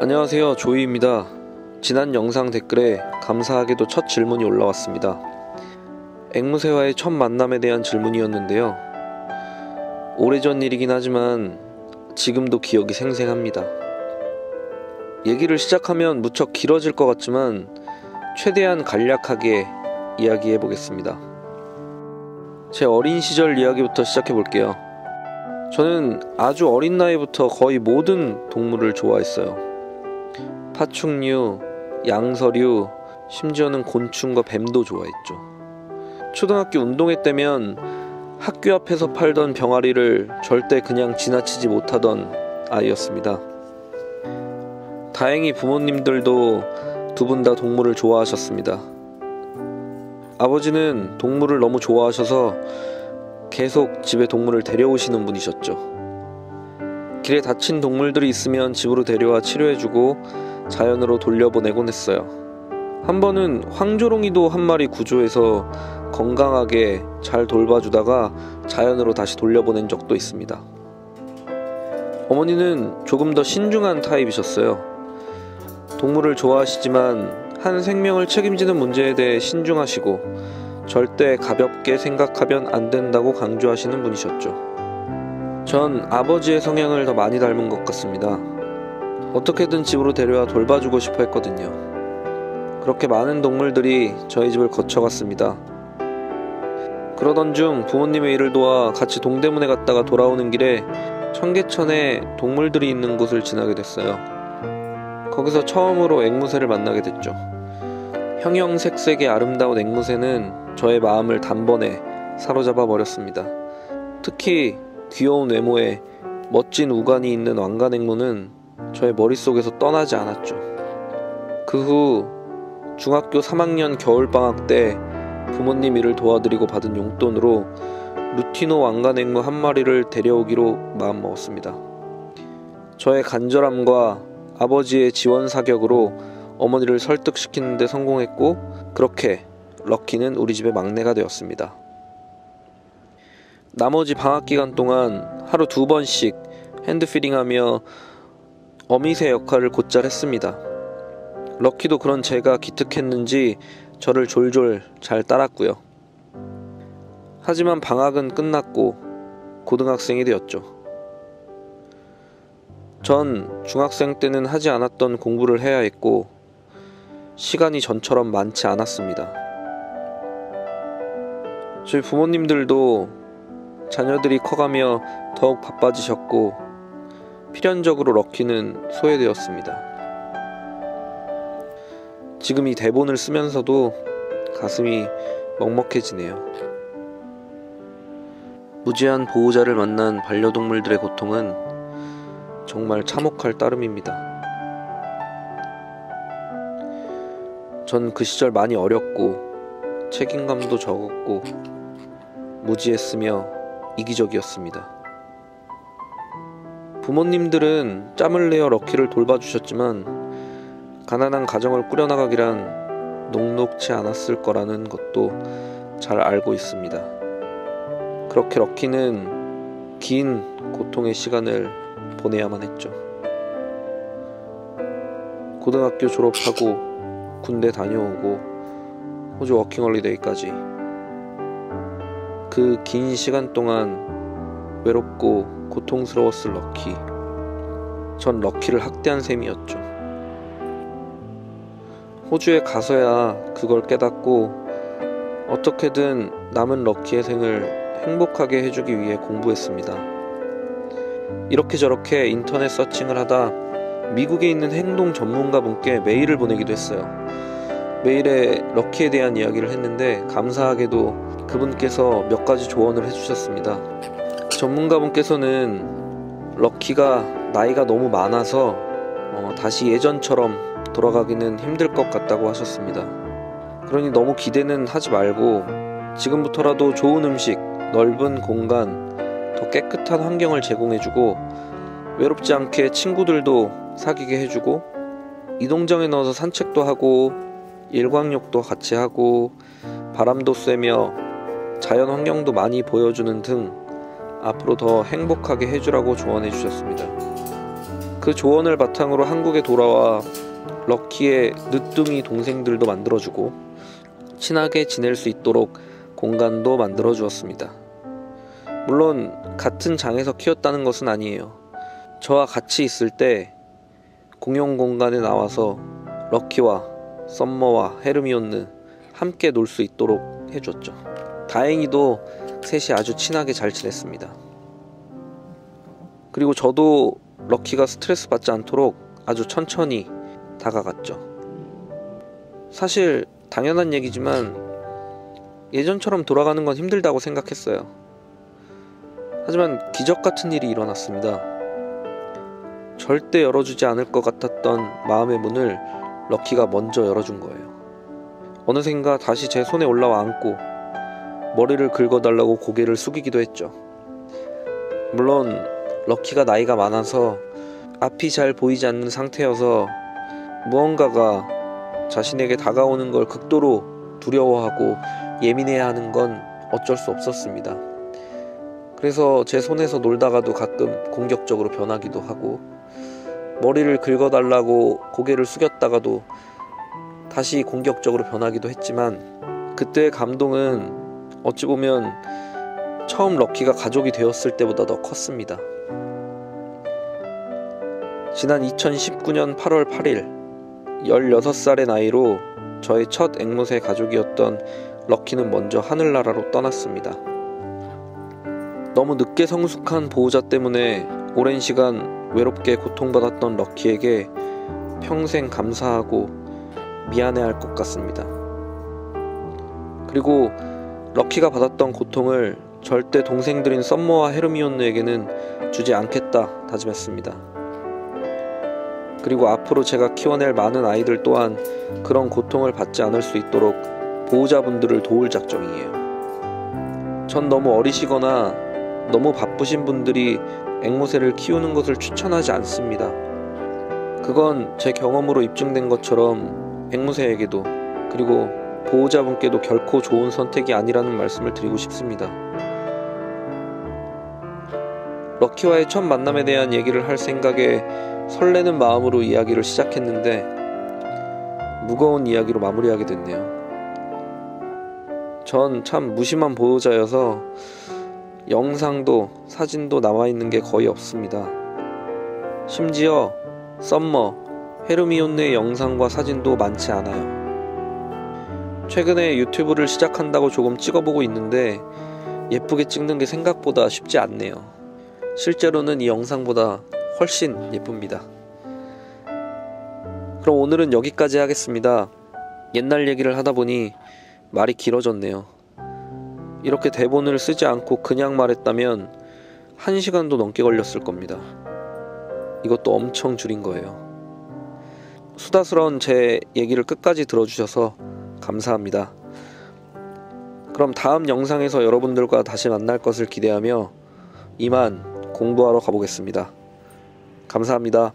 안녕하세요, 조이입니다. 지난 영상 댓글에 감사하게도 첫 질문이 올라왔습니다. 앵무새와의 첫 만남에 대한 질문이었는데요. 오래전 일이긴 하지만 지금도 기억이 생생합니다. 얘기를 시작하면 무척 길어질 것 같지만 최대한 간략하게 이야기해 보겠습니다. 제 어린 시절 이야기부터 시작해 볼게요. 저는 아주 어린 나이부터 거의 모든 동물을 좋아했어요. 파충류, 양서류, 심지어는 곤충과 뱀도 좋아했죠. 초등학교 운동회 때면 학교 앞에서 팔던 병아리를 절대 그냥 지나치지 못하던 아이였습니다. 다행히 부모님들도 두 분 다 동물을 좋아하셨습니다. 아버지는 동물을 너무 좋아하셔서 계속 집에 동물을 데려오시는 분이셨죠. 길에 다친 동물들이 있으면 집으로 데려와 치료해주고 자연으로 돌려보내곤 했어요. 한 번은 황조롱이도 한 마리 구조해서 건강하게 잘 돌봐주다가 자연으로 다시 돌려보낸 적도 있습니다. 어머니는 조금 더 신중한 타입이셨어요. 동물을 좋아하시지만 한 생명을 책임지는 문제에 대해 신중하시고 절대 가볍게 생각하면 안 된다고 강조하시는 분이셨죠. 전 아버지의 성향을 더 많이 닮은 것 같습니다. 어떻게든 집으로 데려와 돌봐주고 싶어 했거든요. 그렇게 많은 동물들이 저희 집을 거쳐갔습니다. 그러던 중 부모님의 일을 도와 같이 동대문에 갔다가 돌아오는 길에 청계천에 동물들이 있는 곳을 지나게 됐어요. 거기서 처음으로 앵무새를 만나게 됐죠. 형형색색의 아름다운 앵무새는 저의 마음을 단번에 사로잡아 버렸습니다. 특히 귀여운 외모에 멋진 우관이 있는 왕관앵무는 저의 머릿속에서 떠나지 않았죠. 그 후 중학교 3학년 겨울방학 때 부모님 일을 도와드리고 받은 용돈으로 루티노 왕관앵무 한 마리를 데려오기로 마음먹었습니다. 저의 간절함과 아버지의 지원 사격으로 어머니를 설득시키는 데 성공했고 그렇게 럭키는 우리 집의 막내가 되었습니다. 나머지 방학 기간 동안 하루 2번씩 핸드피딩하며 어미새 역할을 곧잘 했습니다. 럭키도 그런 제가 기특했는지 저를 졸졸 잘 따랐고요. 하지만 방학은 끝났고 고등학생이 되었죠. 전 중학생 때는 하지 않았던 공부를 해야 했고 시간이 전처럼 많지 않았습니다. 저희 부모님들도 자녀들이 커가며 더욱 바빠지셨고 필연적으로 럭키는 소외되었습니다. 지금 이 대본을 쓰면서도 가슴이 먹먹해지네요. 무지한 보호자를 만난 반려동물들의 고통은 정말 참혹할 따름입니다. 전 그 시절 많이 어렸고 책임감도 적었고 무지했으며 이기적이었습니다. 부모님들은 짬을 내어 럭키를 돌봐주셨지만 가난한 가정을 꾸려나가기란 녹록지 않았을 거라는 것도 잘 알고 있습니다. 그렇게 럭키는 긴 고통의 시간을 보내야만 했죠. 고등학교 졸업하고 군대 다녀오고 호주 워킹홀리데이까지 그 긴 시간 동안 외롭고 고통스러웠을 럭키. 전 럭키를 학대한 셈이었죠. 호주에 가서야 그걸 깨닫고 어떻게든 남은 럭키의 생을 행복하게 해주기 위해 공부했습니다. 이렇게 저렇게 인터넷 서칭을 하다 미국에 있는 행동 전문가분께 메일을 보내기도 했어요. 메일에 럭키에 대한 이야기를 했는데 감사하게도 그분께서 몇 가지 조언을 해주셨습니다. 전문가분께서는 럭키가 나이가 너무 많아서 다시 예전처럼 돌아가기는 힘들 것 같다고 하셨습니다. 그러니 너무 기대는 하지 말고 지금부터라도 좋은 음식, 넓은 공간, 더 깨끗한 환경을 제공해주고 외롭지 않게 친구들도 사귀게 해주고 이동장에 넣어서 산책도 하고 일광욕도 같이 하고 바람도 쐬며 자연 환경도 많이 보여주는 등 앞으로 더 행복하게 해주라고 조언해 주셨습니다. 그 조언을 바탕으로 한국에 돌아와 럭키의 늦둥이 동생들도 만들어주고 친하게 지낼 수 있도록 공간도 만들어 주었습니다. 물론 같은 장에서 키웠다는 것은 아니에요. 저와 같이 있을 때 공용 공간에 나와서 럭키와 썸머와 헤르미온느 함께 놀 수 있도록 해줬죠. 다행히도 셋이 아주 친하게 잘 지냈습니다. 그리고 저도 럭키가 스트레스 받지 않도록 아주 천천히 다가갔죠. 사실 당연한 얘기지만 예전처럼 돌아가는 건 힘들다고 생각했어요. 하지만 기적 같은 일이 일어났습니다. 절대 열어주지 않을 것 같았던 마음의 문을 럭키가 먼저 열어준 거예요. 어느샌가 다시 제 손에 올라와 앉고 머리를 긁어달라고 고개를 숙이기도 했죠. 물론 럭키가 나이가 많아서 앞이 잘 보이지 않는 상태여서 무언가가 자신에게 다가오는 걸 극도로 두려워하고 예민해야 하는 건 어쩔 수 없었습니다. 그래서 제 손에서 놀다가도 가끔 공격적으로 변하기도 하고 머리를 긁어달라고 고개를 숙였다가도 다시 공격적으로 변하기도 했지만 그때의 감동은 어찌 보면 처음 럭키가 가족이 되었을 때보다 더 컸습니다. 지난 2019년 8월 8일 16살의 나이로 저의 첫 앵무새 가족이었던 럭키는 먼저 하늘나라로 떠났습니다. 너무 늦게 성숙한 보호자 때문에 오랜 시간 외롭게 고통받았던 럭키에게 평생 감사하고 미안해할 것 같습니다. 그리고 럭키가 받았던 고통을 절대 동생들인 썸머와 헤르미온느에게는 주지 않겠다 다짐했습니다. 그리고 앞으로 제가 키워낼 많은 아이들 또한 그런 고통을 받지 않을 수 있도록 보호자분들을 도울 작정이에요. 전 너무 어리시거나 너무 바쁘신 분들이 앵무새를 키우는 것을 추천하지 않습니다. 그건 제 경험으로 입증된 것처럼 앵무새에게도 그리고 보호자분께도 결코 좋은 선택이 아니라는 말씀을 드리고 싶습니다. 럭키와의 첫 만남에 대한 얘기를 할 생각에 설레는 마음으로 이야기를 시작했는데 무거운 이야기로 마무리하게 됐네요. 전 참 무심한 보호자여서 영상도 사진도 남아있는 게 거의 없습니다. 심지어 썸머, 헤르미온느의 영상과 사진도 많지 않아요. 최근에 유튜브를 시작한다고 조금 찍어보고 있는데 예쁘게 찍는 게 생각보다 쉽지 않네요. 실제로는 이 영상보다 훨씬 예쁩니다. 그럼 오늘은 여기까지 하겠습니다. 옛날 얘기를 하다 보니 말이 길어졌네요. 이렇게 대본을 쓰지 않고 그냥 말했다면 1시간도 넘게 걸렸을 겁니다. 이것도 엄청 줄인 거예요. 수다스러운 제 얘기를 끝까지 들어주셔서 감사합니다. 그럼 다음 영상에서 여러분들과 다시 만날 것을 기대하며 이만 공부하러 가보겠습니다. 감사합니다.